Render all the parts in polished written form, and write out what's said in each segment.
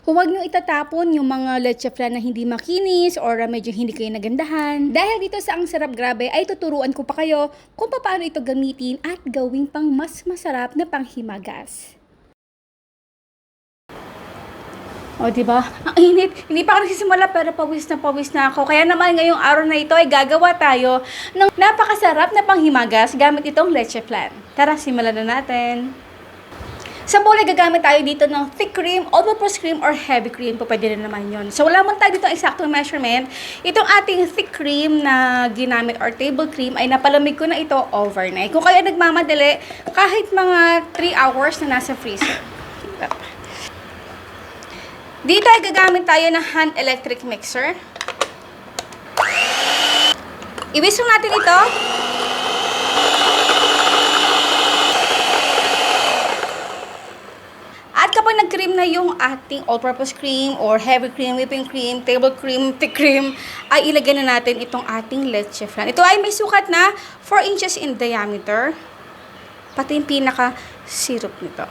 Huwag nyo itatapon yung mga leche flan na hindi makinis or medyo hindi kayo nagandahan. Dahil dito sa Ang Sarap Grabe ay tuturuan ko pa kayo kung paano ito gamitin at gawing pang mas masarap na panghimagas. O, diba? Ang init. Hindi pa ako nagsisimula pero pawis na ako. Kaya naman ngayong araw na ito ay gagawa tayo ng napakasarap na panghimagas gamit itong leche flan. Tara, simulan na natin. Sa bowl ay gagamit tayo dito ng thick cream, all-purpose cream, or heavy cream. Pwede rin naman yun. So, wala man tayo dito ang eksaktong measurement. Itong ating thick cream na ginamit or table cream ay napalamig ko na ito overnight. Kung kayo nagmamadali, kahit mga 3 hours na nasa freezer. Dito ay gagamit tayo ng hand electric mixer. I-whisk natin ito. At kapag nag-cream na yung ating all-purpose cream or heavy cream, whipping cream, table cream, thick cream, ay ilagay na natin itong ating leche flan. Ito ay may sukat na 4 inches in diameter. Pati yung pinaka-syrup nito.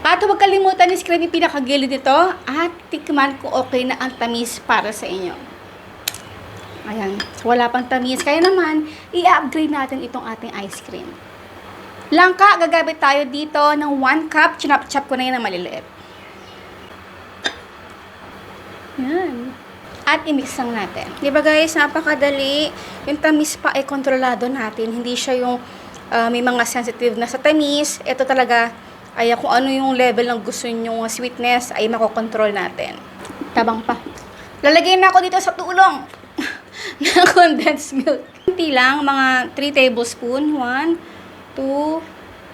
At huwag kalimutan i-scrape yung pinakagilid nito at tikman kung okay na ang tamis para sa inyo. Ayan. So, wala pang tamis. Kaya naman, i-upgrade natin itong ating ice cream. Langka, gagamit tayo dito ng 1 cup. Chinap-chop ko na yun na maliliit. Ayan. At i-mix lang natin. Diba guys, napakadali. Yung tamis pa ay kontrolado natin. Hindi siya yung may mga sensitive na sa tamis. Ito talaga ay kung ano yung level ng gusto nyo sweetness ay makokontrol natin. Tabang pa. Lalagay na ako dito sa tulong na condensed milk. Kunti lang, mga 3 tablespoon. 1, 2,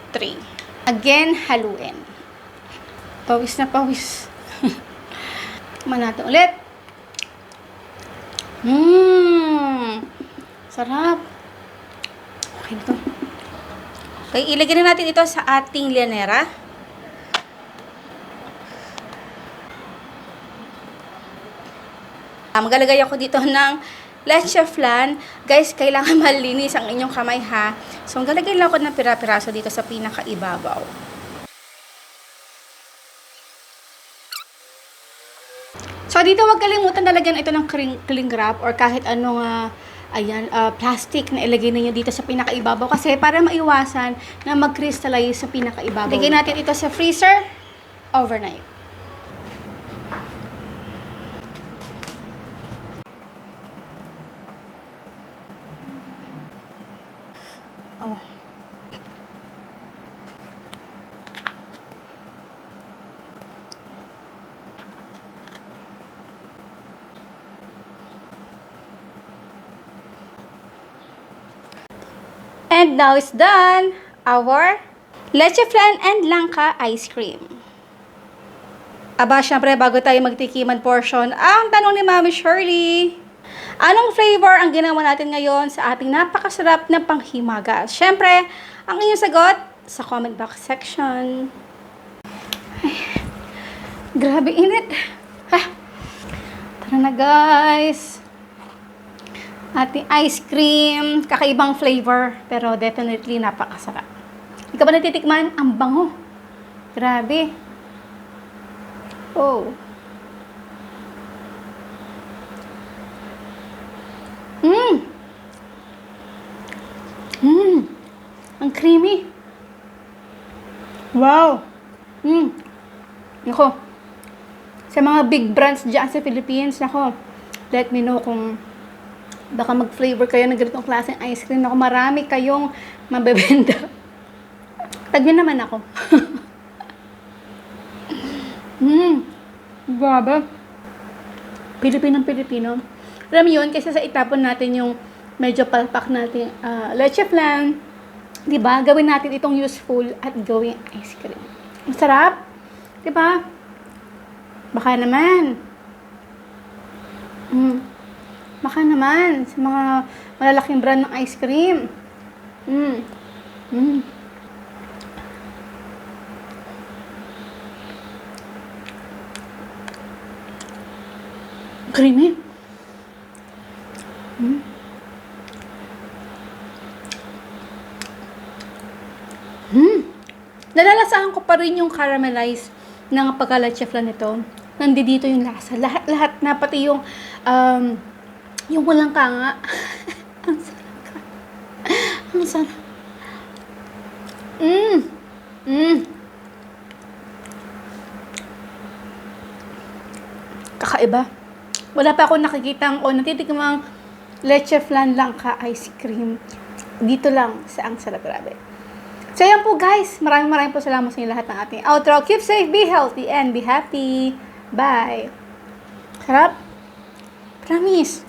3. Again, haluin. Pawis na pawis. Tikman natin ulit. Sarap. Okay na to. Okay, ilagay na natin ito sa ating lianera. Maglalagay ako dito ng leche flan. Guys, kailangan malinis ang inyong kamay ha. So, maglalagay lang ako ng pira-piraso dito sa pinakaibabaw. So, dito huwag kalimutan na lagyan ito ng cling wrap or kahit anong plastic na ilagay ninyo dito sa pinakaibabaw kasi para maiwasan na mag-crystallize sa pinakaibabaw. Lagay natin ito sa freezer overnight. Oh. And now it's done. Our leche flan and langka ice cream. Aba, syempre, bago tayo magtikiman portion, ang tanong ni Mami Shirley, anong flavor ang ginawa natin ngayon sa ating napakasarap na panghimagas? Syempre, ang inyong sagot sa comment box section. Ay, grabe init. Ha, tara na guys. Ating ice cream, kakaibang flavor, pero definitely napakasarap. Hindi ka ba natitikman? Ang bango. Grabe. Oh. Ang creamy. Wow. Nako. Sa mga big brands dyan sa Philippines, nako, let me know kung baka mag-flavor kayo ng ganitong klaseng ice cream. Ako, marami kayong mabebenta. Tagyan naman ako. Grabe. Pilipinong-Pilipino. Alam yun, kasi sa itapon natin yung medyo palpak natin leche flan, diba? Gawin natin itong useful at gawing ice cream. Masarap. Diba? Baka naman. Baka naman sa mga malalaking brand ng ice cream. Creamy. Nalalasahan ko pa rin yung caramelized ng pagka-leche flan nito. Nandito yung lasa. Lahat na, pati yung walang kanga. Ang sarap. Ang sarap. Kakaiba. Wala pa ako nakikitang o natitikmang leche flan langka ice cream. Dito lang sa Ang Sarap, grabe. So, yan po guys. Maraming po salamat sa inyo lahat ng ating outro. Keep safe, be healthy, and be happy. Bye. Sarap. Promise.